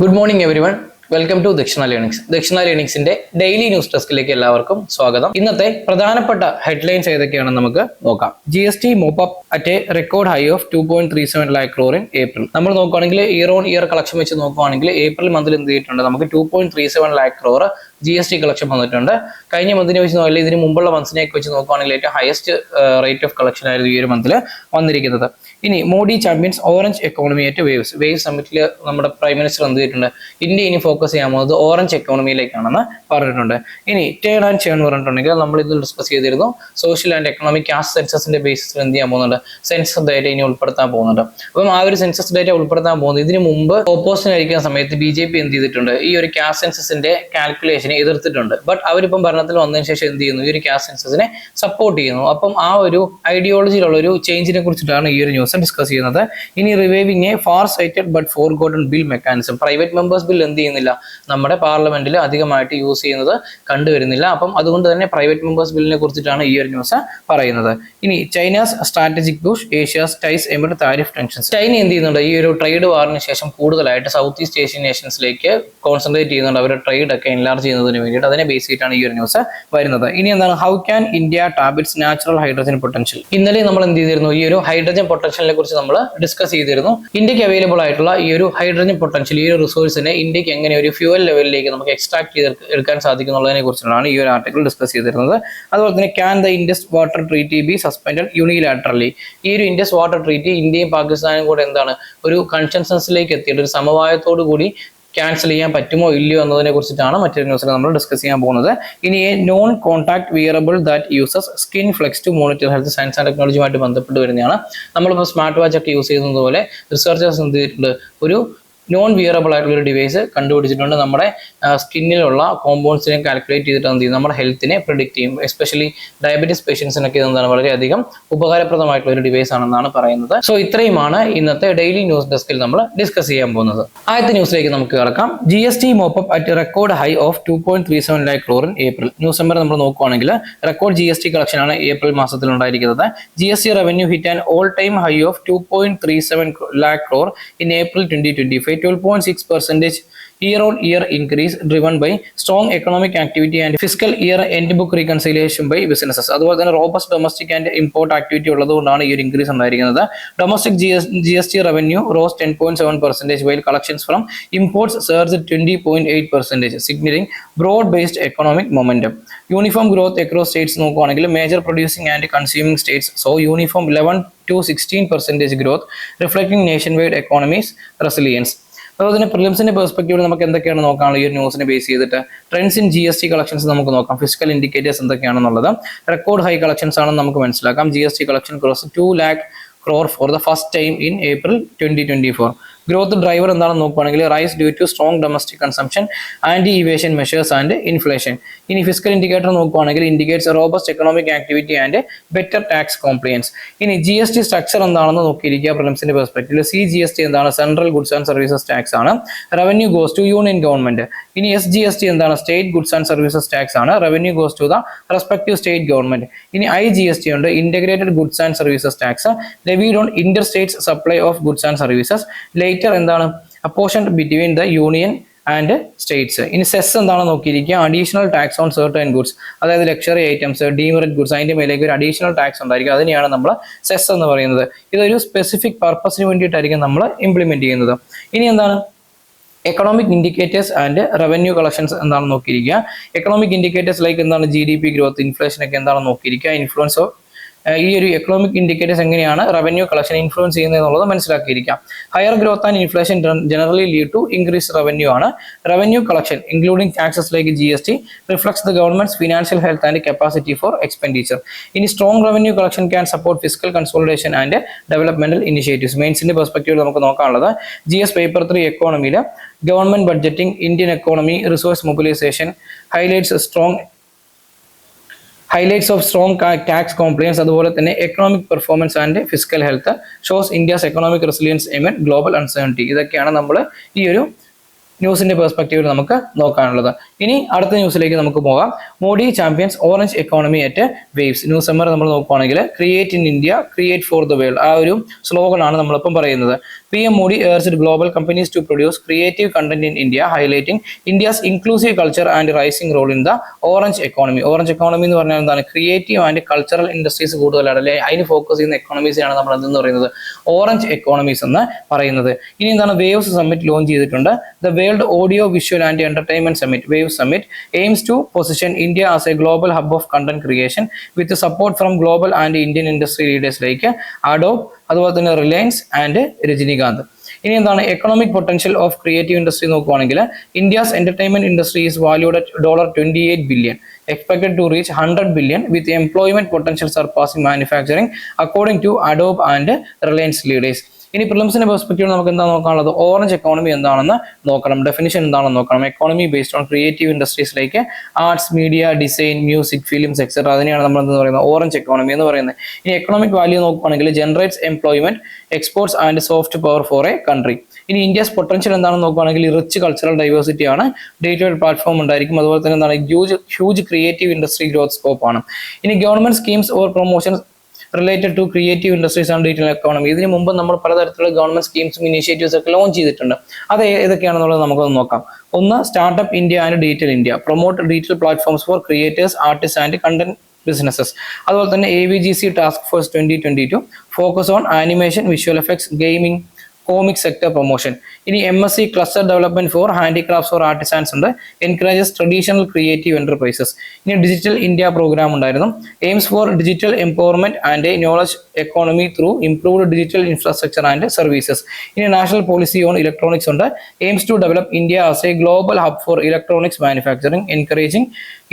Good morning everyone. Welcome to Dakshina learnings. Dakshina ലേണിംഗ്സിന്റെ daily news ഡെസ്കിലേക്ക് എല്ലാവർക്കും സ്വാഗതം. ഇന്നത്തെ പ്രധാനപ്പെട്ട ഹെഡ്ലൈൻസ് ഏതൊക്കെയാണെന്ന് നമുക്ക് നോക്കാം. GST mop up at a record high of 2.37 lakh crore in April. നമ്മൾ നോക്കുകയാണെങ്കിൽ ഇയർ ഓൺ ഇയർ കളക്ഷൻ വെച്ച് നോക്കുകയാണെങ്കിൽ ഏപ്രിൽ മന്തിൽ എന്ത് ചെയ്തിട്ടുണ്ട്, നമുക്ക് 2.37 lakh crore GST കളക്ഷൻ വന്നിട്ടുണ്ട്. കഴിഞ്ഞ മന്തിനെ വെച്ച് നോക്കിയാൽ ഇതിന് മുമ്പുള്ള മന്ത്സിനെയൊക്കെ വെച്ച് നോക്കുകയാണെങ്കിൽ ഏറ്റവും ഹയസ്റ്റ് റേറ്റ് ഓഫ് കളക്ഷൻ ആയിരുന്നു ഈ ഒരു മന്തിൽ വന്നിരിക്കുന്നത്. ഇനി Modi champions orange economy at Waves സമ്മിറ്റിൽ നമ്മുടെ പ്രൈം മിനിസ്റ്റർ എന്ത് ചെയ്തിട്ടുണ്ട്, ഇന്ത്യ ഇനി ഫോക്കസ് ചെയ്യാൻ പോകുന്നത് ഓറഞ്ച് എക്കോണമിയിലേക്കാണെന്ന് പറഞ്ഞിട്ടുണ്ട്. ഇനി ടേൺ ആൻഡ് ചേൺ പറഞ്ഞിട്ടുണ്ടെങ്കിൽ നമ്മൾ ഇതിൽ ഡിസ്കസ് ചെയ്തിരുന്നു. സോഷ്യൽ ആൻഡ് എക്കണോമിക് കാസ്റ്റ് സെൻസസിന്റെ ബേസിസിൽ എന്ത് ചെയ്യാൻ പോകുന്നുണ്ട്, സെൻസസ് ഡേറ്റ ഇനി ഉൾപ്പെടുത്താൻ പോകുന്നുണ്ട്. അപ്പം ആ ഒരു സെൻസസ് ഡേറ്റ ഉൾപ്പെടുത്താൻ പോകുന്നത് ഇതിന് മുമ്പ് ഓപ്പോസിഷൻ ആയിരിക്കുന്ന സമയത്ത് BJP എന്ത് ചെയ്തിട്ടുണ്ട്, ഈ ഒരു കാസ്റ്റ് സെൻസസിന്റെ കാൽക്കുലേഷനെ എതിർത്തിട്ടുണ്ട്. ബട്ട് അവരിപ്പം ഭരണത്തിൽ വന്നതിന് ശേഷം എന്ത് ചെയ്യുന്നു, ഈ ഒരു കാസ്റ്റ് സെൻസസിനെ സപ്പോർട്ട് ചെയ്യുന്നു. അപ്പം ആ ഒരു ഐഡിയോളജിയിലുള്ള ഒരു ചേഞ്ചിനെ കുറിച്ചിട്ടാണ് ഈ ഒരു ന്യൂസ് ഡിസ്കസ് ചെയ്യുന്നത്. ഇനി reviving a far sighted but forgotten bill mechanism. Private members bill എന്ത് ചെയ്യുന്നില്ല, നമ്മുടെ പാർലമെന്റിൽ അധികമായിട്ട് യൂസ് ചെയ്യുന്നത് കണ്ടുവരുന്നില്ല. അപ്പം അതുകൊണ്ട് തന്നെ പ്രൈവറ്റ് മെമ്പേഴ്സ് ബില്ലിനെ കുറിച്ചിട്ടാണ് ഈ ഒരു ന്യൂസ് പറയുന്നത്. ഇനി China's strategic push Asia's ties amid tariff tensions. China എന്ത് ചെയ്യുന്നുണ്ട്, ഈ ഒരു ട്രേഡ് വാറിന് ശേഷം കൂടുതലായിട്ട് സൗത്ത് ഈസ്റ്റ് ഏഷ്യൻ നേഷൻസിലേക്ക് കോൺസെൻട്രേറ്റ് ചെയ്യുന്നുണ്ട്. അവരുടെ ട്രേഡ് ഒക്കെ എൻലാർജ് ചെയ്യുന്നതിന് വേണ്ടിയിട്ട് അതിനെ ബേസ് ചെയ്തിട്ടാണ് ഈ ഒരു ന്യൂസ് വരുന്നത്. ഇനി എന്താണ്, how can India tap it's natural hydrogen potential. ഇന്നലെ നമ്മൾ എന്ത് ചെയ്തിരുന്നു, ഈ ഒരു ഹൈഡ്രജൻ പൊട്ടൻഷ്യലിനെ കുറിച്ച് നമ്മൾ ഡിസ്കസ് ചെയ്തിരുന്നു. ഇന്ത്യക്ക് അവൈലബിൾ ആയിട്ടുള്ള ഈ ഒരു ഹൈഡ്രജൻ പൊട്ടൻഷ്യൽ, ഈ ഒരു റിസോഴ്സിനെ ഇന്ത്യക്ക് എങ്ങനെ ഒരു ഫ്യൂവൽ ലെവലിലേക്ക് നമുക്ക് എക്സ്ട്രാക്ട് എടുക്കാൻ സാധിക്കുന്നുള്ളതിനെ കുറിച്ചാണ് ഈ ഒരു ആർട്ടിക്കിൾ ഡിസ്കസ് ചെയ്തിരുന്നത്. അതുപോലെ തന്നെ can the Indus water treaty be suspended unilaterally. ഈ ഒരു ഇൻഡസ് വാട്ടർ ട്രീറ്റി ഇന്ത്യയും പാകിസ്ഥാനും കൂടെ എന്താണ് ഒരു കൺസെൻസസിലേക്ക് എത്തിയിട്ട് ഒരു സമവായത്തോടു കൂടി ക്യാൻസൽ ചെയ്യാൻ പറ്റുമോ ഇല്ലയോ എന്നതിനെ കുറിച്ചിട്ടാണ് മറ്റൊരു ന്യൂസിൽ നമ്മൾ ഡിസ്കസ് ചെയ്യാൻ പോകുന്നത്. ഇനി non contact wearable that uses skin flex to monitor health. Science and ടെക്നോളജിയുമായിട്ട് ബന്ധപ്പെട്ട് വരുന്നതാണ്. നമ്മളിപ്പോൾ സ്മാർട്ട് വാച്ച് ഒക്കെ യൂസ് ചെയ്യുന്നത് പോലെ റിസർച്ചേഴ്സ് എന്ത് ചെയ്തിട്ടുണ്ട്, ഒരു നോൺ വിയറബിൾ ആയിട്ടുള്ള ഒരു ഡിവൈസ് കണ്ടുപിടിച്ചിട്ടുണ്ട്. നമ്മുടെ സ്കിന്നിലുള്ള കോമ്പൗണ്ട്സിനെ കാൽക്കുലേറ്റ് ചെയ്തിട്ട് എന്ത് ചെയ്യും, നമ്മുടെ ഹെൽത്തിനെ പ്രിഡിക്റ്റ് ചെയ്യും. എസ്പെഷ്യലി ഡയബറ്റീസ് പേഷ്യൻസിനൊക്കെ എന്താണ് വളരെയധികം ഉപകാരപ്രദമായിട്ടുള്ള ഒരു ഡിവൈസ് ആണെന്നാണ് പറയുന്നത്. സോ ഇത്രയുമാണ് ഇന്നത്തെ ഡെയിലി ന്യൂസ് ഡെസ്കിൽ നമ്മൾ ഡിസ്കസ് ചെയ്യാൻ പോകുന്നത്. ആദ്യത്തെ ന്യൂസിലേക്ക് നമുക്ക് കിടക്കാം. GST mop up at record high of 2.37 lakh crore in April. News number നമ്മൾ നോക്കുകയാണെങ്കിൽ റെക്കോർഡ് GST കളക്ഷൻ ആണ് ഏപ്രിൽ മാസത്തിൽ ഉണ്ടായിരിക്കുന്നത്. GST revenue hit an all time high of 2.37 lakh crore in April 2025. 12.6% year-on-year increase driven by strong economic activity and fiscal year end book reconciliation by businesses. അതുപോലെ തന്നെ robust domestic and import activity ഉള്ളതുകൊണ്ടാണ് ഈ ഒരു increase ഉണ്ടായിരിക്കുന്നത്. Domestic GST revenue rose 10.7%, while collections from imports surged 20.8%, signaling broad-based economic momentum. Uniform growth across states നോക്കുകയാണെങ്കിൽ major producing and consuming states saw uniform 11 to 16% growth, reflecting nationwide economies resilience. അതുപോലെ തന്നെ പ്രിലിംസിന്റെ പെർസ്പെക്റ്റീവിൽ നമുക്ക് എന്തൊക്കെയാണ് നോക്കാനുള്ളത് ഈ ഒരു ന്യൂസിനെ ബേസ് ചെയ്തിട്ട്. ട്രെൻഡ്സ് ഇൻ GST കളക്ഷൻസ് നമുക്ക് നോക്കാം. ഫിസിക്കൽ ഇൻഡിക്കേറ്റേഴ്സ് എന്തൊക്കെയാണെന്നുള്ളത്. റെക്കോർഡ് ഹൈ കളക്ഷൻസ് ആണെന്ന് നമുക്ക് മനസ്സിലാക്കാം. GST collection cross 2 lakh crore for the first time in April 2024. Growth driver എന്താണെന്ന് നോക്കുകയാണെങ്കിൽ rise due to strong domestic consumption, anti evasion measures and inflation. ഇനി fiscal indicator നോക്കുകയാണെങ്കിൽ indicates robust economic activity and better tax compliance. ഇനി GST structure എന്താണെന്ന് നോക്കിയിരിക്കുക പ്രിലിംസിന്റെ പെർസ്പെക്റ്റീവിൽ. CGST എന്താണ്, central goods and services tax ആണ്. Revenue goes to union government. ഇനി SGST എന്താണ്, state goods and services tax ആണ്. Revenue goes to the respective state government. ഇനി IGST ഉണ്ട്, integrated goods and services tax, levied on inter states supply of goods and services. എന്താണ്, apportioned between the union and states. ഇനി cess എന്താണ് നോക്കിയിരിക്കുക, additional tax on certain goods, അതായത് luxury items, demerit goods, അതിന്റെ മേലേക്ക് ഒരു additional tax ഉണ്ടായിരിക്കും. അതിനെയാണ് നമ്മൾ സെസ് എന്ന് പറയുന്നത്. ഇതൊരു സ്പെസിഫിക് പർപ്പസിന് വേണ്ടിയിട്ടായിരിക്കും നമ്മൾ ഇംപ്ലിമെന്റ് ചെയ്യുന്നത്. ഇനി എന്താണ്, economic indicators and revenue collections എന്താണെന്ന് നോക്കിയിരിക്കുക. എക്കണോമിക് ഇൻഡിക്കേറ്റേഴ്സ് ലൈക്ക് എന്താണ്, GDP ഗ്രോത്ത്, ഇൻഫ്ലേഷൻ ഒക്കെ എന്താണെന്ന് നോക്കിയിരിക്കുക. ഇൻഫ്ലുവൻസ് ഓഫ് ഈ ഒരു എക്കണോമിക് ഇൻഡിക്കേറ്റേഴ്സ് എങ്ങനെയാണ് റവന്യൂ കളക്ഷൻ ഇൻഫ്ലുവൻസ് ചെയ്യുന്നത് എന്നുള്ളത് മനസ്സിലാക്കിയിരിക്കാം. Higher growth and inflation generally lead to increase revenue ആണ്. Revenue collection including taxes like GST reflects the government's financial health and capacity for expenditure. ഇനി strong revenue collection can support fiscal consolidation and developmental initiatives. മെയിൻസിന്റെ പെർസ്പെക്റ്റീവിൽ നമുക്ക് നോക്കാനുള്ളത് GS paper 3 എക്കോണമിയിൽ government budgeting, Indian economy, resource mobilization, highlights of strong tax compliance, അതുപോലെ തന്നെ economic performance and fiscal health shows India's economic resilience amid global uncertainty. ഇതൊക്കെയാണ് നമ്മൾ ഈ ഒരു ന്യൂസിന്റെ പെർസ്പെക്റ്റീവിൽ നമുക്ക് നോക്കാനുള്ളത്. ഇനി അടുത്ത ന്യൂസിലേക്ക് നമുക്ക് പോകാം. Modi champions orange economy at waves. News summer നമ്മൾ നോക്കുകയാണെങ്കിൽ create in India, create for the world, ആ ഒരു സ്ലോഗനാണ് നമ്മളിപ്പം പറയുന്നത്. PM Modi urged global companies to produce creative content in India, highlighting India's inclusive culture and rising role in the orange economy. Orange economy എന്ന് പറഞ്ഞാൽ എന്താണ്? Creative and cultural industries കൂടുതലാണ് അല്ലെ, അതിന് ഫോക്കസ് ചെയ്യുന്ന എക്കോണമീസാണ് നമ്മൾ എന്തെന്ന് പറയുന്നത് ഓറഞ്ച് എക്കോണമീസ് എന്ന് പറയുന്നത്. ഇനി എന്താണ്? വേവ്സ് സമ്മിറ്റ് ലോഞ്ച് ചെയ്തിട്ടുണ്ട്. The world audio visual and entertainment summit wave summit aims to position India as a global hub of content creation with support from global and Indian industry leaders like Adobe, അതുപോലെ തന്നെ Reliance and Rajinikanth. ഇനി എന്താണ്? Economic potential of creative industry നോക്കുകയാണെങ്കിൽ India's entertainment industry is valued at $28 billion, expected to reach $100 billion with employment potential surpassing manufacturing according to Adobe and Reliance leaders. ഇനി പ്രിലിംസിന്റെ perspective നമുക്ക് എന്താ നോക്കാനുള്ളത്? Orange economy എന്താണെന്ന് നോക്കണം, definition എന്താണെന്ന് നോക്കണം. Economy based on creative industries like arts, media, design, music, films etcetera, അതിനെയാണ് നമ്മൾ എന്താ പറയുന്നത് ഓറഞ്ച് എക്കോണമി എന്ന് പറയുന്നത്. ഇനി എക്കണോമിക് വാല്യൂ നോക്കുകയാണെങ്കിൽ generates employment, exports and soft power for a country. ഇനി ഇന്ത്യസ് പൊട്ടൻഷ്യൽ എന്താണെന്ന് നോക്കുകയാണെങ്കിൽ റിച്ച് കൾച്ചറൽ ഡൈവേഴ്സിറ്റി ആണ്, ഡേറ്റഡ് പ്ലാറ്റ്ഫോം ഉണ്ടായിരിക്കും, അതുപോലെ തന്നെ എന്താണ് huge creative industry growth scope ആണ്. ഇനി government schemes or promotions related to creative industries and detail economy. ഇതിന് മുമ്പ് നമ്മൾ പലതരത്തിലുള്ള ഗവൺമെന്റ് സ്കീംസും ഇനീഷ്യേറ്റീവ്സ് ഒക്കെ ലോഞ്ച് ചെയ്തിട്ടുണ്ട്. അത് ഏതൊക്കെയാണെന്നുള്ളത് നമുക്കൊന്ന് നോക്കാം. ഒന്ന്, startup India and digital India, promote digital platforms for creators, artist and content businesses. അതുപോലെ തന്നെ AVGC task force 2022 focus on animation, visual effects, gaming, comic sector promotion. ഇനി MSc cluster development for handicrafts for artisans ഉണ്ട്, encourages traditional creative enterprises. ഇനി digital India programme ഉണ്ടായിരുന്നു, aims for digital empowerment and knowledge economy through improved digital infrastructure and services. ഇനി national policy on electronics ഉണ്ട്, aims to develop India as a global hub for electronics manufacturing, encouraging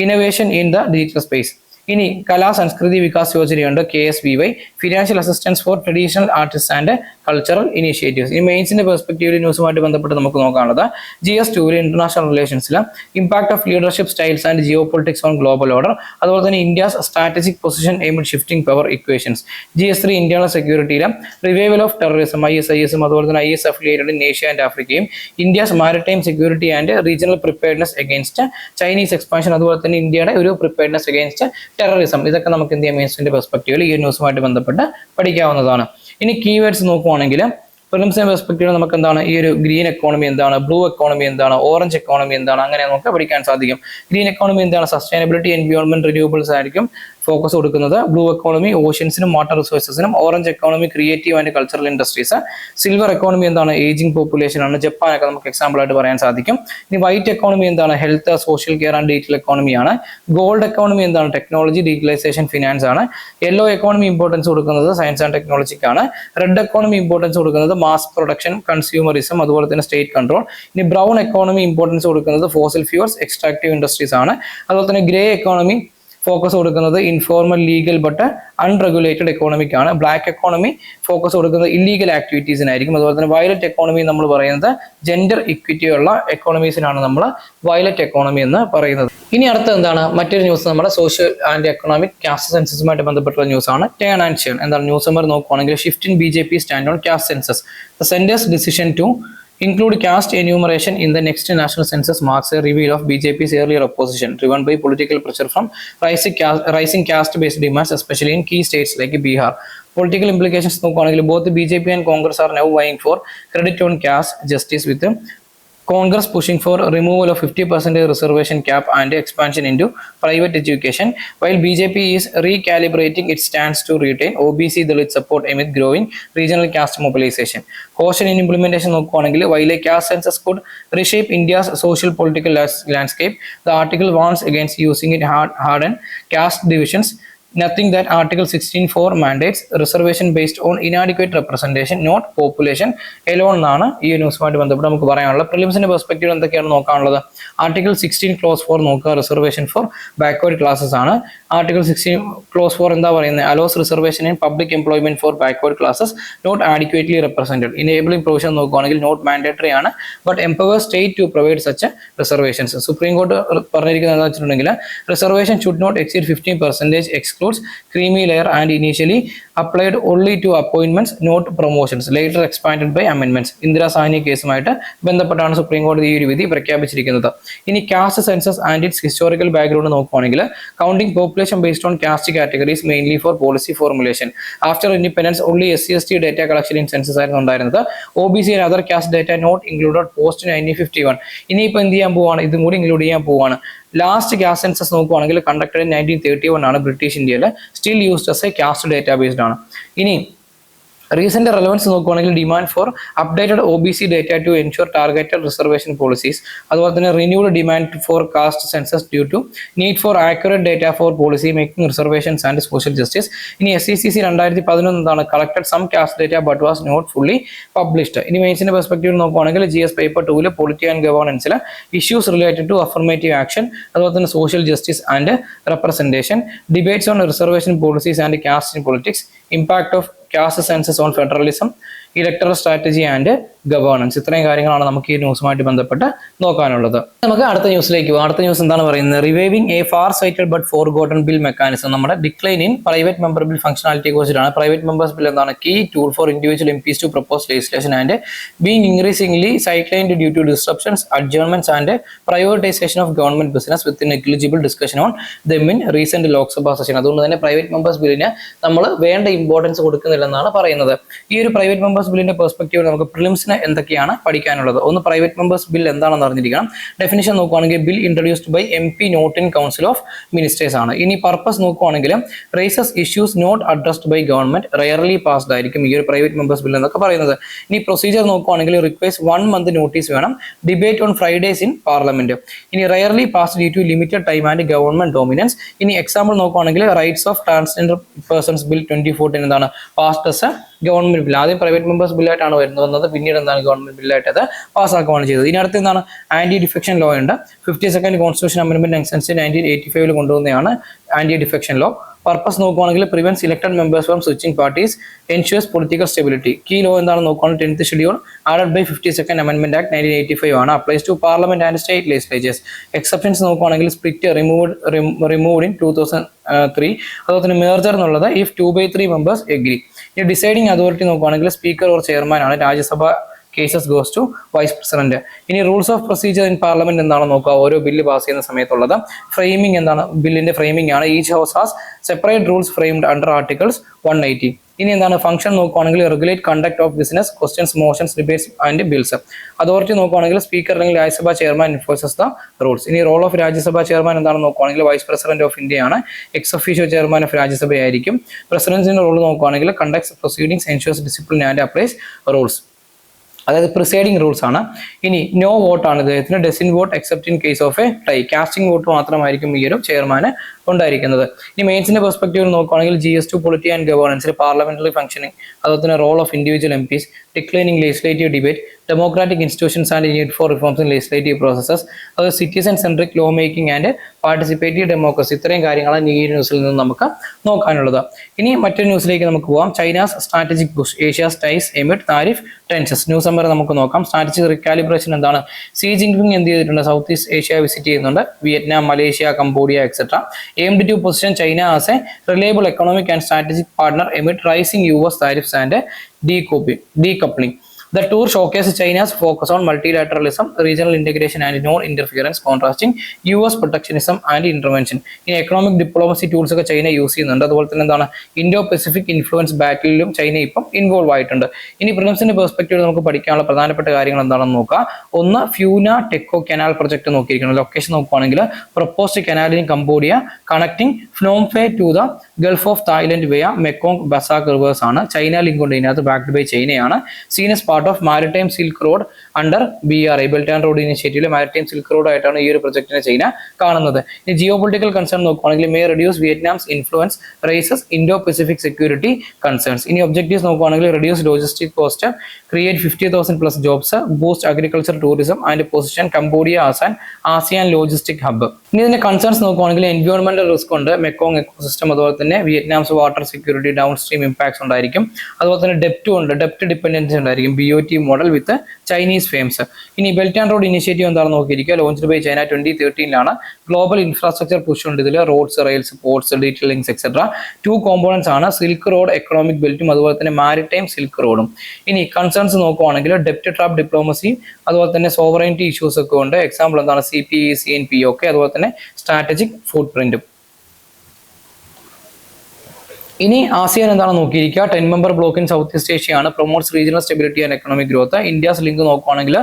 innovation in the digital space. ഇനി കലാ സംസ്കൃതി വികാസ് യോജനയുണ്ട്, KSVY, financial assistance for traditional artist and cultural initiatives. ഈ മെയിൻസിന്റെ പെർസ്പെക്റ്റീവിൽ ന്യൂസുമായിട്ട് ബന്ധപ്പെട്ട് നമുക്ക് നോക്കാനുള്ളത് GS2 ഇന്റർനാഷണൽ റിലേഷൻസിൽ impact of leadership styles and geopolitics on global order, അതുപോലെ തന്നെ India's strategic position amid shifting power equations. GS3 internal സെക്യൂരിറ്റിയിലെ റിവൈവൽ ഓഫ് ടെററിസം, ISIS അതുപോലെ തന്നെ IS affiliated in Asia and ആഫ്രിക്കയും, India's maritime security and regional preparedness against Chinese expansion, അതുപോലെ തന്നെ ഇന്ത്യയുടെ ഒരു പ്രിപ്പയർഡ്നെസ് അഗൈൻസ്റ്റ് ടെററിസം. ഇതൊക്കെ നമുക്ക് ഇന്ത്യ മെയിൻസിന്റെ പെർസ്പെക്റ്റീവിൽ ഈ ന്യൂസുമായിട്ട് ബന്ധപ്പെട്ട് പഠിക്കാവുന്നതാണ്. ഇനി കീവേഡ്സ് നോക്കുവാണെങ്കിൽ പ്രിലിംസിന്റെ പെർസ്പെക്റ്റീവ് നമുക്ക് എന്താണ് ഈ ഒരു ഗ്രീൻ എക്കോണമി എന്താണ്, ബ്ലൂ എക്കോണമി എന്താണ്, ഓറഞ്ച് എക്കോണമി എന്താണ്, അങ്ങനെ നമുക്ക് പഠിക്കാൻ സാധിക്കും. ഗ്രീൻ എക്കോണമി എന്താണ്? സസ്റ്റൈനബിലിറ്റി, എൻവയോൺമെന്റ്, റിന്യൂവബിൾസ് ആയിരിക്കും ഫോക്കസ് കൊടുക്കുന്നത്. ബ്ലൂ എക്കോണമി ഓഷ്യൻസിനും വാട്ടർ റിസോഴ്സസിനും. Orange economy creative and cultural industries. Silver economy എന്താണ്? ഏജിംഗ് പോപ്പുലേഷൻ ആണ്, ജപ്പാനൊക്കെ നമുക്ക് എക്സാമ്പിൾ ആയിട്ട് പറയാൻ സാധിക്കും. ഇനി വൈറ്റ് എക്കോണമി എന്താണ്? Health, social care and digital എക്കോണമിയാണ്. ഗോൾഡ് എക്കോണമി എന്താണ്? ടെക്നോളജി, ഡീജിറ്റലൈസേഷൻ, ഫിനാൻസ് ആണ്. യെല്ലോ എക്കോണമി ഇമ്പോർട്ടൻസ് കൊടുക്കുന്നത് സയൻസ് ആൻഡ് ടെക്നോളജിക്കാണ്. റെഡ് എക്കോണമി ഇമ്പോർട്ടൻസ് കൊടുക്കുന്നത് മാസ് പ്രൊഡക്ഷൻ, കൺസ്യൂമറിസം, അതുപോലെ തന്നെ സ്റ്റേറ്റ് കൺട്രോൾ. ഇനി ബ്രൗൺ എക്കോണമി ഇമ്പോർട്ടൻസ് കൊടുക്കുന്നത് ഫോസിൽ ഫ്യൂൾസ്, എക്സ്ട്രാക്റ്റീവ് ഇൻഡസ്ട്രീസ് ആണ്. അതുപോലെ തന്നെ ഗ്രേ എക്കോണമി ഫോക്കസ് കൊടുക്കുന്നത് informal, legal but unregulated economic ആണ്. ബ്ലാക്ക് എക്കോണമി ഫോക്കസ് കൊടുക്കുന്നത് ഇല്ലീഗൽ ആക്ടിവിറ്റീസിനായിരിക്കും. അതുപോലെ തന്നെ വയലറ്റ് എക്കോണമി നമ്മൾ പറയുന്നത് ജെൻഡർ ഇക്വിറ്റി ഉള്ള എക്കോണമീസിനാണ് നമ്മൾ വയലറ്റ് എക്കോണമി എന്ന് പറയുന്നത്. ഇനി അടുത്ത എന്താണ്? മറ്റൊരു ന്യൂസ് നമ്മുടെ സോഷ്യൽ ആൻഡ് എക്കണോമിക് കാസ്റ്റ് സെൻസസുമായിട്ട് ബന്ധപ്പെട്ടുള്ള ന്യൂസ് ആണ്. ടേൺ ആൻഡ് ഷേൺ എന്താണ്? ന്യൂസ് നമ്പർ നോക്കുകയാണെങ്കിൽ shift in BJP stand on caste census. The centre's decision to include caste enumeration in the next national census marks a reveal of BJP's earlier opposition, driven by political pressure from rising caste-based demands, especially in key states like Bihar. Political implications നോക്കുകയാണെങ്കിൽ both BJP and Congress are now vying for credit on caste justice, with Congress pushing for removal of 50% reservation cap and expansion into private education, while BJP is recalibrating its stance to retain OBC Dalit support amid growing regional caste mobilization. Caution in implementation നോക്കുകയാണെങ്കിൽ while a caste census could reshape India's social political landscape, the article warns against using it harden caste divisions. Nothing that Article 16(4) mandates reservation based on inadequate representation, not population alone എന്നാണ് ഈ ന്യൂസുമായിട്ട് ബന്ധപ്പെട്ട് നമുക്ക് പറയാനുള്ളത്. പ്രിലിംസിന്റെ perspective എന്തൊക്കെയാണ് നോക്കാനുള്ളത്? Article 16 clause 4 നോക്കുക, reservation for backward classes ആണ്. Article 16 clause 4 എന്താ പറയുന്നത്? Allows reservation in public employment for backward classes not adequately represented. Enabling provision നോക്കുകയാണെങ്കിൽ നോട്ട് മാൻഡേറ്ററി ആണ്, but empower state to provide such reservations. Supreme Court പറഞ്ഞിരിക്കുന്നത് എന്താ വെച്ചിട്ടുണ്ടെങ്കിൽ reservation should not exceed 15% exclude excludes creamy layer and initially applied only to appointments, not promotions. Later expanded by amendments. Indira Sawhney കേസുമായിട്ട് ബന്ധപ്പെട്ടാണ് supreme കോടതി ഈ ഒരു വിധി പ്രഖ്യാപിച്ചിരിക്കുന്നത്. ഇനി caste census and its historical background നോക്കുകയാണെങ്കിൽ counting population based on caste categories mainly for policy formulation. After independence only SC/ST data collection in census ആയിരുന്നു ഉണ്ടായിരുന്നത്. OBC and other caste data not included post 1951. ഇനിയിപ്പോൾ എന്ത് ചെയ്യാൻ പോവാണ്, ഇതും കൂടി include ചെയ്യാൻ പോവാണ്. ലാസ്റ്റ് കാസ്റ്റ് സെൻസസ് നോക്കുവാണെങ്കിൽ കണ്ടക്ടഡ് 1931 ആണ് ബ്രിട്ടീഷ് ഇന്ത്യയിൽ. Still used as a caste data based ആണ്. ഇനി റീസെന്റ് റെലവൻസ് നോക്കുകയാണെങ്കിൽ demand for updated OBC data to ensure targeted reservation policies. അതുപോലെ തന്നെ renewed demand for caste census due to need for accurate data for policy making reservations and social justice. ഇനി SCCC 2011 എന്താണ് collected some caste data but was not fully published. ഇനി മെയിൻസിന്റെ perspective നോക്കുകയാണെങ്കിൽ GS paper 2 polity and ഗവേണൻസിലെ issues related to affirmative action, അതുപോലെ തന്നെ social justice and representation, debates on reservation policies and caste in politics, impact of caste census on federalism, electoral strategy and governance. ഇത്രയും കാര്യങ്ങളാണ് നമുക്ക് ഈ ന്യൂസുമായിട്ട് ബന്ധപ്പെട്ട് നോക്കാനുള്ളത്. നമുക്ക് അടുത്ത ന്യൂസിലേക്ക് പോകാം. അടുത്ത ന്യൂസ് എന്താണ് പറയുന്നത്? Reviving A far sighted but forgotten bill mechanism. നമ്മുടെ decline in private member bill ഫംഗ്ഷനാലിറ്റിയെ കുറിച്ചിട്ടാണ്. പ്രൈവറ്റ് മെമ്പേഴ്സ് ബിൽ എന്താണ്? Key tool for individual MPs to propose legislation and being increasingly സൈക്ലൈൻഡ് due to disruptions, അഡ്ജേൺമെന്റ്സ് and prioritisation of government business with negligible discussion on them in recent Lok Sabha session. അതുകൊണ്ട് തന്നെ private members ബില്ലിന് നമ്മൾ വേണ്ട importance കൊടുക്കുന്നില്ലെന്നാണ് പറയുന്നത്. ഈ ഒരു private members ബില്ലിന്റെ perspective നമുക്ക് പ്രിലിംസിന് എന്തൊക്കെയാണ് പഠിക്കാനുള്ളത്? ഒന്ന്, പ്രൈവറ്റ് മെമ്പേഴ്സ് ബിൽ എന്താണെന്ന് അറിഞ്ഞിരിക്കണം. ഡെഫിനിഷൻ നോക്കുകയാണെങ്കിൽ bill introduced by MP not in council of ministers ആണ്. ഇനി പർപ്പസ് നോക്കുകയാണെങ്കിൽ raises issues not addressed by government, rarely passed ആയിരിക്കും ഈ ഒരു പ്രൈവറ്റ് മെമ്പേഴ്സ് ബിൽ എന്നൊക്കെ പറയുന്നത്. ഇനി പ്രൊസീജിയർ നോക്കുകയാണെങ്കിൽ റിക്വസ്റ്റ് 1 month നോട്ടീസ് വേണം, debate on Fridays in parliament. ഇനി rarely passed due to limited time and government dominance. ഇനി എക്സാമ്പിൾ നോക്കുകയാണെങ്കിൽ rights of transgender persons bill 2014 എന്താണ് passed as a government bill. ആദ്യം പ്രൈവറ്റ് മെമ്പേഴ്സ് ബില്ലായിട്ടാണ് വന്നത്, പിന്നീട് എന്താണ് ഗവൺമെന്റ് ബില്ലായിട്ട് അത് പാസ്സാക്കുകയാണ് ചെയ്തത്. ഇനി അടുത്ത് എന്താണ്? ആന്റി ഡിഫെക്ഷൻ ലോ ഉണ്ട്. 52nd കോൺസ്റ്റിറ്റ്യൂഷൻ അമെന്റ്മെന്റ് അനുസരിച്ച് 1985 കൊണ്ടുവന്നതാണ് ആന്റി ഡിഫെക്ഷൻ ലോ. പർപ്പസ് നോക്കുകയാണെങ്കിൽ prevents elected members from switching parties, ensures political stability. Key law എന്താണെന്ന് നോക്കുകയാണെങ്കിൽ 10th schedule added by 52nd amendment act 1985 ആണ്. Applies to parliament and state legislatures. Exceptions നോക്കുകയാണെങ്കിൽ split removed in 2003. അതുപോലെ തന്നെ merger എന്നുള്ളത് if 2/3 members agree. ഈ deciding authority നോക്കുകയാണെങ്കിൽ speaker or chairman ആണ്. Rajya Sabha cases goes to vice president. ഇനി rules of procedure in parliament എന്താണെന്ന് നോക്കുക. ഓരോ ബില്ല് പാസ് ചെയ്യുന്ന സമയത്തുള്ളത് ഫ്രെയിമിംഗ് എന്താണ്? ബില്ലിന്റെ ഫ്രെയിമിംഗ് ആണ്. Each house has separate rules framed under articles 180. ഇനി എന്താണ്? ഫംഗ്ഷൻ നോക്കുകയാണെങ്കിൽ regulate conduct of business, questions, motions, debates and bills. Authority നോക്കുകയാണെങ്കിൽ സ്പീക്കർ അല്ലെങ്കിൽ രാജ്യസഭാ ചെയർമാൻ എൻഫോഴ്സസ് ദ റൂൾസ്. ഇനി റോൾ ഓഫ് രാജ്യസഭാ ചെയർമാൻ എന്താണെന്ന് നോക്കുകയാണെങ്കിൽ വൈസ് പ്രസിഡന്റ് ഓഫ് ഇന്ത്യ ആണ്. Ex officio chairman of രാജ്യസഭയായിരിക്കും. പ്രസിഡന്റിന്റെ റോൾ നോക്കുകയാണെങ്കിൽ conducts proceedings, ensures discipline and applies rules. അതായത് presiding rules ആണ്. ഇനി നോ വോട്ട് ആണ് ഇദ്ദേഹത്തിന്. Doesn't vote except in case of a tie. Casting vote മാത്രമായിരിക്കും ഈ ഒരു ചെയർമാന് ഉണ്ടായിരിക്കുന്നത്. ഇനി മെയിൻസിന്റെ പെർസ്പെക്റ്റീവ് നോക്കുകയാണെങ്കിൽ GS2 പൊളിറ്റി ആൻഡ് ഗവേണൻസിൽ പാർലമെന്ററി ഫംഗ്ഷനിങ്, അതുപോലെ തന്നെ role of individual MPs, declining legislative debate, democratic institutions and need for reforms in legislative processes, അത് citizen centric law making and participative democracy. ഇത്രയും കാര്യങ്ങളാണ് ഈ ന്യൂസിൽ നിന്ന് നമുക്ക് നോക്കാനുള്ളത്. ഇനി മറ്റൊരു ന്യൂസിലേക്ക് നമുക്ക് പോകാം. China's strategic push, Asia's ties amid tariff tensions. News number നമുക്ക് നോക്കാം. സ്ട്രാറ്റജിക് റിക്കാലിബ്രേഷൻ എന്താണ്? സി ജിൻപിങ് എന്ത് ചെയ്തിട്ടുണ്ട്? സൗത്ത് ഈസ്റ്റ് ഏഷ്യ വിസിറ്റ് ചെയ്യുന്നുണ്ട്. Vietnam, Malaysia, Cambodia etcetera. aimed to position China as a reliable economic and strategic partner amid rising US tariffs and decoupling. The tour showcases China's focus on multilateralism, regional integration and non-interference, contrasting US protectionism and intervention. In economic diplomacy tools ഒക്കെ China use ചെയ്യുന്നുണ്ട്. അതുപോലെ തന്നെ എന്താണ്? Indo Pacific influence ബാറ്റിലും China ഇപ്പം involve ആയിട്ടുണ്ട്. ഇനി പ്രിലിംസിന്റെ perspective നമുക്ക് പഠിക്കാനുള്ള പ്രധാനപ്പെട്ട കാര്യങ്ങൾ എന്താണെന്ന് നോക്കാം. ഒന്ന്, ഫ്യൂന ടെക്കോ കനാൽ പ്രൊജക്ട് നോക്കിയിരിക്കണം. ലൊക്കേഷൻ നോക്കുകയാണെങ്കിൽ proposed canal in Cambodia connecting Phnom Penh to the Gulf of Thailand via Mekong Bassac rivers ആണ്. ചൈന ലിങ്ക് ഉണ്ട് ഇതിനകത്ത്, ബാക്ക്ഡ് ബൈ ചൈനയാണ്. Seen as part of maritime silk road under BRI, belt and road ഇനിഷ്യേറ്റീവിലെ maritime silk road ആയിട്ടാണ് ഈ ഒരു പ്രൊജക്ടിനെ China കാണുന്നത്. ഇനി ജിയോ പൊളിറ്റിക്കൽ കൺസേൺ നോക്കുകയാണെങ്കിൽ may reduce Vietnam's influence, raises Indo Pacific security concerns. ഇനി ഒബ്ജക്റ്റീവ്സ് നോക്കുകയാണെങ്കിൽ reduce logistic cost, create 50,000+ jobs, boost agriculture tourism and position Cambodia as an ASEAN logistic hub. ഇനി ഇതിന്റെ കൺസേൺസ് നോക്കുകയാണെങ്കിൽ എൻവയോൺമെന്റൽ risk ഉണ്ട്, Mekong ecosystem, അതുപോലെ തന്നെ Vietnam's water security, down stream impacts ഉണ്ടായിരിക്കും. അതുപോലെ തന്നെ ഡെപ്റ്റും ഉണ്ട്, ഡെപ്റ്റ് ഡിപ്പെൻഡൻസി ഉണ്ടായിരിക്കും, BOT BOT model with Chinese firms. ഇനി ബെൽറ്റ് ആൻഡ് റോഡ് ഇനിഷ്യേറ്റീവ് എന്താണെന്ന് നോക്കിയിരിക്കുക. Launched by China 2013 global infrastructure push ഉണ്ട് ഇതിൽ. Roads, rails, ports, ഡീറ്റെയിലിംഗ്സ് etcetera. 2 components ആണ്, സിൽക്ക് റോഡ് എക്കണോമിക് ബെൽറ്റും അതുപോലെ തന്നെ മാരിടൈം സിൽക്ക് റോഡും. ഇനി കൺസേൺസ് നോക്കുവാണെങ്കിൽ ഡെപ്റ്റ് ട്രാപ്പ് ഡിപ്ലോമസി, അതുപോലെ തന്നെ സോവറൈനിറ്റി ഇഷ്യൂസ് ഒക്കെ ഉണ്ട്. എക്സാമ്പിൾ എന്താണ് CPE, CNP ഒക്കെ, അതുപോലെ തന്നെ സ്ട്രാറ്റജിക് ഫുട് പ്രിന്റും. ഇനി ASEAN എന്താണെന്ന് നോക്കിയിരിക്കുക. 10 member bloc in south east Asia ആണ്, promotes regional stability and economic growth. India's link നോക്കുവാണെങ്കിൽ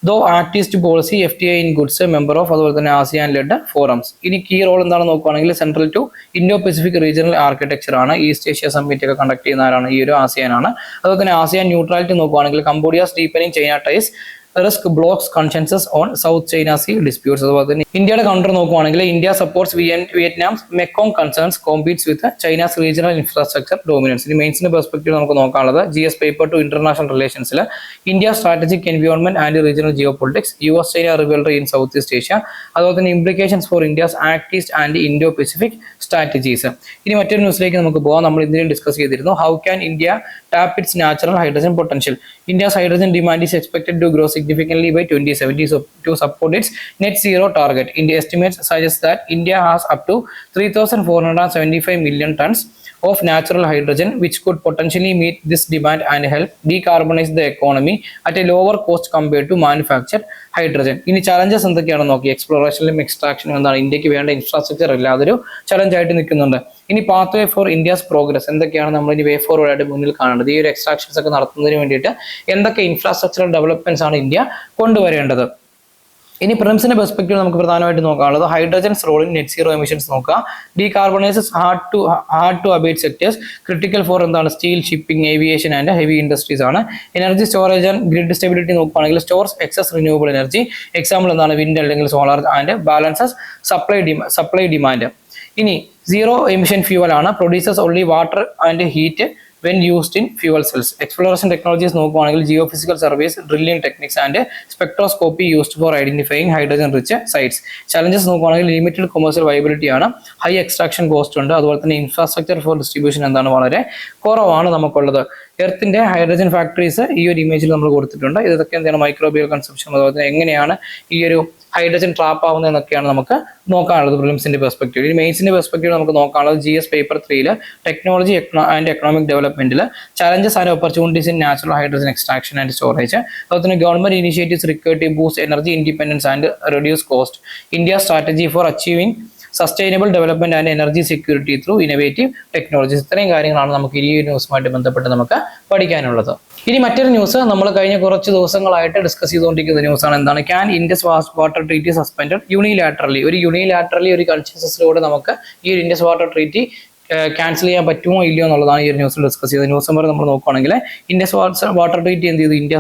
though act east policy, FTA in goods, member of, അതുപോലെ തന്നെ ASEAN ലെഡ് ഫോറംസ്. ഇനി കീ റോൾ എന്താണെന്ന് നോക്കുവാണെങ്കിൽ central to Indo Pacific regional architecture ആണ്. East Asia summit ഒക്കെ conduct ചെയ്യുന്ന ആരാണ്? ഈ ഒരു ASEAN ആണ്. അതുപോലെ തന്നെ ASEAN ന്യൂട്രാലിറ്റി നോക്കുവാണെങ്കിൽ Cambodia deepening China ties, risk blocks consensus on south China sea disputes. അതുപോലെ തന്നെ ഇന്ത്യയുടെ കൗണ്ടർ നോക്കുവാണെങ്കിൽ India supports Vietnam's Mekong concerns, competes with China's regional infrastructure dominance. ഇനി മെയിൻസിന്റെ പെർസ്പെക്റ്റീവ് നമുക്ക് നോക്കാനുള്ളത് GS പേപ്പർ ടു ഇന്റർനാഷണൽ റിലേഷൻസിൽ India strategic environment and regional geo politics, US China rivalry in south east Asia, അതുപോലെ തന്നെ implications for India's act east and Indo Pacific strategies. ഇനി മറ്റൊരു ന്യൂസിലേക്ക് നമുക്ക് പോകാം. നമ്മൾ ഇന്നലെ ഡിസ്കസ് ചെയ്തിരുന്നു how can India tap it's natural hydrogen potential. India's hydrogen demand is expected to grow significantly by 2070 to support its net zero target. India estimates suggest that India has up to 3,475 million tons of natural hydrogen, which could potentially meet this demand and help decarbonize the economy at a lower cost compared to manufactured hydrogen. ഇനി challenges എന്തൊക്കെയാണെന്ന് നോക്കി. എക്സ്പ്ലോറേഷനിലും എക്സ്ട്രാക്ഷനും എന്താണ് ഇന്ത്യക്ക് വേണ്ട infrastructure ഇല്ല, അതൊരു challenge ആയിട്ട് നിൽക്കുന്നുണ്ട്. ഇനി path way for India's progress എന്തൊക്കെയാണ് നമ്മൾ ഇനി വേ ഫോർവേഡ് ആയിട്ട് മുന്നിൽ കാണേണ്ടത്? ഈ ഒരു എക്സ്ട്രാക്ഷൻസ് ഒക്കെ നടത്തുന്നതിന് വേണ്ടിയിട്ട് എന്തൊക്കെ ഇൻഫ്രാസ്ട്രക്ചറൽ ഡെവലപ്മെന്റ്സ് ആണ് ഇന്ത്യ കൊണ്ടുവരേണ്ടത്? ഇനി പ്രിംസിന്റെ പെർസ്പെക്റ്റീവ് നമുക്ക് പ്രധാനമായിട്ട് നോക്കാനുള്ളത് hydrogen's role in net zero emissions നോക്കുക. Decarbonises hard to abate sectors, critical for എന്താണ് steel, shipping, aviation and heavy industries ആണ്. Energy storage and grid stability നോക്കുകയാണെങ്കിൽ stores excess renewable energy, example എന്താണ് വിൻഡ് അല്ലെങ്കിൽ solar, and balances supply demand. ഇനി zero emission fuel ആണ്, producers only water and heat when used in fuel cells. Exploration technologies നോക്കുകയാണെങ്കിൽ geophysical surveys, drilling techniques and spectroscopy used for identifying hydrogen rich sites. Challenges നോക്കുകയാണെങ്കിൽ limited commercial viability ആണ്, high extraction cost ഉണ്ട്, അതുപോലെ തന്നെ infrastructure four distribution എന്താണ് വളരെ കുറവാണ് നമുക്കുള്ളത്. എർത്തിന്റെ ഹൈഡ്രജൻ ഫാക്ടറീസ് ഈ ഒരു ഇമേജിൽ നമ്മൾ കൊടുത്തിട്ടുണ്ട്. ഇതൊക്കെ എന്താണ് മൈക്രോബിയൽ കൺസപ്ഷൻ, അതുപോലെ തന്നെ എങ്ങനെയാണ് ഈ ഒരു ഹൈഡ്രജൻ ട്രാപ്പ് ആവുന്നത് എന്നൊക്കെയാണ് നമുക്ക് നോക്കാനുള്ളത് പ്രിലിംസിന്റെ പെർസ്പെക്റ്റീവ്. ഇനി മെയിൻസിന്റെ പെർസ്പെക്റ്റീവ് നമുക്ക് നോക്കാനുള്ളത് GS paper 3 technology and economic ഡെവലപ്മെന്റിൽ challenges and opportunities in natural hydrogen extraction and storage, അതുപോലെ തന്നെ government initiatives required to boost energy independence and reduce cost, India strategy for achieving sustainable development and energy security through innovative technologies. ഇത്രയും കാര്യങ്ങളാണ് നമുക്ക് ഈ ന്യൂസുമായിട്ട് ബന്ധപ്പെട്ട് നമുക്ക് പഠിക്കാനുള്ളത്. ഇനി മറ്റൊരു ന്യൂസ് നമ്മൾ കഴിഞ്ഞ കുറച്ച് ദിവസങ്ങളായിട്ട് ഡിസ്കസ് ചെയ്തുകൊണ്ടിരിക്കുന്ന ന്യൂസാണ്. എന്താണ്? Can Indus water treaty suspended unilaterally. ഒരു കൺസെൻസസിലൂടെ നമുക്ക് ഈ ഒരു ഇൻഡസ് വാട്ടർ ട്രീറ്റി ക്യാൻസൽ ചെയ്യാൻ പറ്റുമോ ഇല്ലയോ എന്നുള്ളതാണ് ഈ ഒരു ന്യൂസിൽ ഡിസ്കസ് ചെയ്തത്. ന്യൂസ് നമ്പർ നമ്മൾ നോക്കുകയാണെങ്കിൽ ഇൻഡസ് വാട്ടർ ട്രീറ്റി എന്ത് ചെയ്തു? ഇന്ത്യ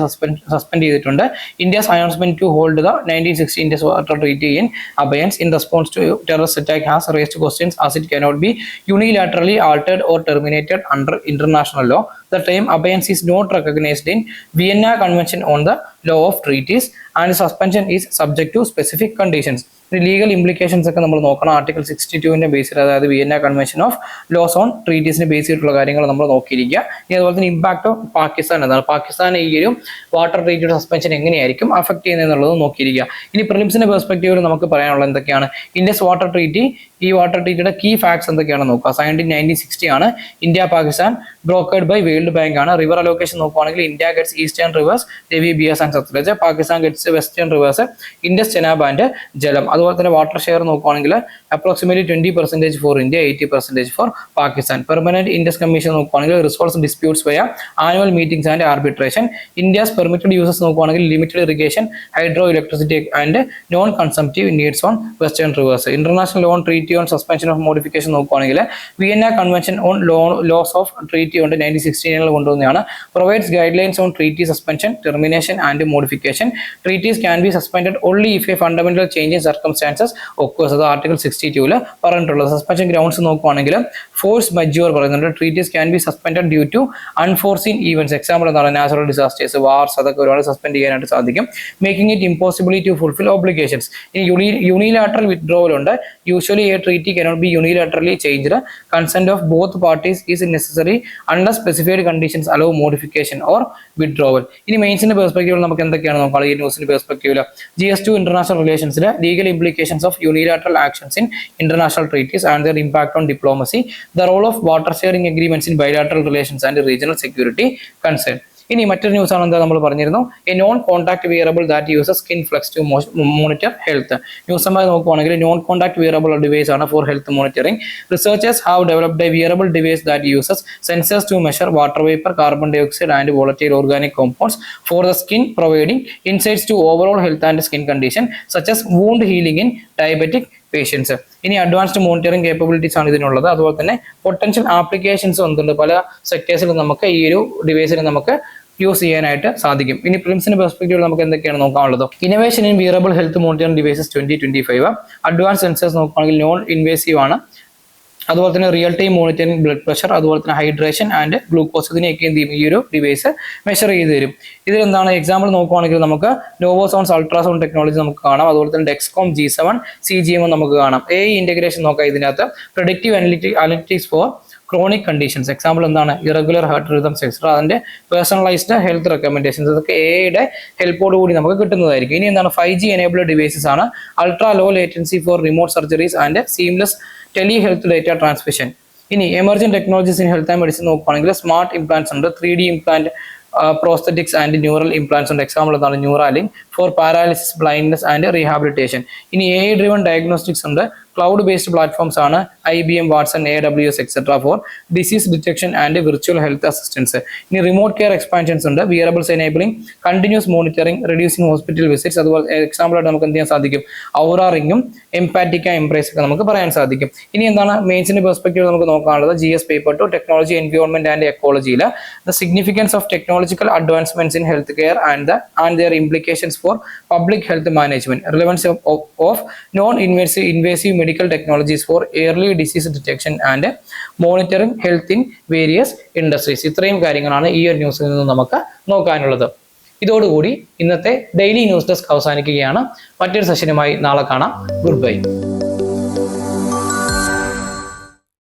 സസ്പെൻഡ് ചെയ്തിട്ടുണ്ട്. India's announcement to hold the 1960 Indus water treaty in abeyance in response to terrorist attack has raised questions as it cannot be unilaterally altered or terminated under international law. The term abeyance is not recognized in Vienna Convention on the Law of Treaties and suspension is subject to specific conditions. Legal implications ഒക്കെ നമ്മൾ നോക്കണം. Article 62 ബേസിൽ, അതായത് Vienna convention of laws on ട്രീറ്റീസിന് base ചെയ്തിട്ടുള്ള കാര്യങ്ങൾ നമ്മൾ നോക്കിയിരിക്കുക. ഇനി അതുപോലെ തന്നെ ഇമ്പാക്ട് ഓഫ് പാകിസ്ഥാൻ എന്താണ്? പാകിസ്ഥാൻ ഈ ഒരു വാട്ടർ ട്രീറ്റിയുടെ സസ്പെൻഷൻ എങ്ങനെയായിരിക്കും അഫക്ട് ചെയ്യുന്നത് എന്നുള്ളത് നോക്കിയിരിക്കുക. ഇനി പ്രിലിംസിന്റെ പെർസ്പെക്റ്റീവിൽ നമുക്ക് പറയാനുള്ളത് എന്തൊക്കെയാണ്? ഇൻഡസ് വാട്ടർ ട്രീറ്റി, ഈ വാട്ടർ ട്രീറ്റിയുടെ കീ ഫാക്ട്സ് എന്തൊക്കെയാണെന്ന് നോക്കുക. സൈൻഡ് ഇൻ 1960 ആണ്. India Pakistan brokered by world bank ആണ്. റിവർ അലോക്കേഷൻ നോക്കുകയാണെങ്കിൽ India gets eastern rivers Ravi, Beas and Sutlej, Pakistan gets western rivers Indus, Chenab and Jhelum. അതുപോലെ തന്നെ വാട്ടർ ഷെയർ നോക്കുകയാണെങ്കിൽ approximately 20% for India, 80% for Pakistan. Permanent Indus commission നോക്കുകയാണെങ്കിൽ resource disputes via annual meetings and arbitration. India's permitted uses നോക്കുകയാണെങ്കിൽ limited irrigation, hydro electricity and non consumptive needs on western rivers. International law treaty on suspension of modification നോക്കുകയാണെങ്കിൽ Vienna convention on laws of treaty കൊണ്ട് 1916 കൊണ്ടുവന്നതാണ്. Provides guidelines on treaty suspension, termination and modification. Treaties can be suspended only if a fundamental change in circumstances occurs. അത് article 62 പറഞ്ഞിട്ടുള്ളത്. Suspension grounds നോക്കുകയാണെങ്കിൽ force majeure പറയുന്നുണ്ട്. Treaties can be suspended due to unforeseen events. Example എന്താണ്? Natural disasters, wars, അതൊക്കെ ഒരുപാട് suspend ചെയ്യാനായിട്ട് സാധിക്കും. Making it impossible to fulfil obligations. ഇനി യൂണിലാറ്ററൽ വിത്ഡ്രോവൽ ഉണ്ട്. Usually a a treaty cannot be unilaterally changed. Consent of both parties is necessary unless specified conditions allow modification or withdrawal. ഇനി മെയിൻസിന്റെ പെർസ്പെക്റ്റീവിൽ നമുക്ക് എന്തൊക്കെയാണ് നോക്കാം ഈ ന്യൂസിന്റെ പെർസ്പെക്റ്റീവിൽ GS2 ഇന്റർനാഷണൽ റിലേഷൻസിലെ legal implications of unilateral actions in international treaties and their impact on diplomacy, the role of water sharing agreements in bilateral relations and regional security concern. ഇനി മറ്റൊരു ന്യൂസ് ആണ് എന്താ നമ്മൾ പറഞ്ഞിരുന്നു a non contact wearable that uses skin flex to monitor health. News നോക്കുവാണെങ്കിൽ non contact wearable device ആണ് for health monitoring. Researchers have developed a wearable device that uses sensors to measure water vapour, carbon dioxide and volatile organic compounds for the skin, providing insights to overall health and skin condition such as wound healing in diabetic patients. ഇനി advanced monitoring capabilities ആണ് ഇതിനുള്ളത്. അതുപോലെ തന്നെ potential applications വന്നിട്ടുണ്ട്. പല സെക്ടേഴ്സിലും നമുക്ക് ഈ ഒരു ഡിവൈസിന് നമുക്ക് യൂസ് ചെയ്യാനായിട്ട് സാധിക്കും. ഇനി പ്രിലിംസിന്റെ പെർസ്പെക്റ്റീവ് നമുക്ക് എന്തൊക്കെയാണ് നോക്കാനുള്ളത്. Innovation in wearable health monitoring devices 2025. Advance sensors നോക്കുകയാണെങ്കിൽ നോൺ ഇൻവേസീവ് ആണ്. അതുപോലെ തന്നെ real time monitoring blood pressure, അതുപോലെ തന്നെ ഹൈഡ്രേഷൻ ആൻഡ് ഗ്ലൂക്കോസ്, ഇതിനെയൊക്കെ എന്ത് ചെയ്യും ഈ ഒരു ഡിവൈസ് മെഷർ ചെയ്ത് തരും. ഇതിലെന്താണ് എക്സാമ്പിൾ നോക്കുവാണെങ്കിൽ നമുക്ക് നോവോസോൺസ് അൾട്രാസൗണ്ട് ടെക്നോളജി നമുക്ക് കാണാം. അതുപോലെ തന്നെ ഡെക്സ്കോം G7 CGM നമുക്ക് കാണാം. AI ഇന്റഗ്രേഷൻ നോക്കാം ഇതിനകത്ത്. Predictive analytics for chronic conditions, example എന്താണ് ഇറഗുലർ ഹാർട്ട് റിതംസ് എക്സെട്ര, അതിന്റെ പേഴ്സണലൈസ്ഡ് ഹെൽത്ത് റെക്കമെൻഡേഷൻസ്, ഇതൊക്കെ AI ഹെൽപ്പോട് കൂടി നമുക്ക് കിട്ടുന്നതായിരിക്കും. ഇനി എന്താണ് 5G എനേബിൾഡ് ഡിവൈസസ് ആണ്. Ultra low latency for remote surgeries and seamless tele health data transmission. ഇനി emerging technologies in health and medicine നോക്കുകയാണെങ്കിൽ സ്മാർട്ട് ഇംപ്ലാന്റ്സ് ഉണ്ട്, 3D implant, prosthetics and neural implants ഉണ്ട്. എക്സാമ്പിൾ എന്താണ് Neuralink for paralysis, blindness and rehabilitation. ഇനി AI driven diagnostics ഉണ്ട്. Cloud based platforms ആണ് IBM, Watson, AWS etcetera for disease detection and virtual health assistance. ഇനി remote care expansions ഉണ്ട്. Wearables enabling continuous monitoring, reducing hospital visits. അതുപോലെ example ആയിട്ട് നമുക്ക് എന്ത് ചെയ്യാൻ സാധിക്കും ഔറ റിംഗും എംപാറ്റിക്ക എംബ്രേസ് ഒക്കെ നമുക്ക് പറയാൻ സാധിക്കും. ഇനി എന്താണ് മെയിൻസിന്റെ പെർസ്പെക്റ്റീവ് നമുക്ക് നോക്കാനുള്ളത്. GS paper 2 technology, environment and എക്കോളജിയിൽ the significance of technological advancements in health care and their implications for public health management, relevance of non-invasive medical technologies for early disease detection and monitoring health in various industries. ഇത്രയും കാര്യങ്ങളാണ് ഈ ഒരു ന്യൂസിൽ നിന്ന് നമുക്ക് നോക്കാനുള്ളത്. ഇതോടുകൂടി ഇന്നത്തെ ഡെയിലി ന്യൂസ് ഡെസ്ക് അവസാനിക്കുകയാണ്. മറ്റൊരു സെഷനുമായി നാളെ കാണാം. Good bye.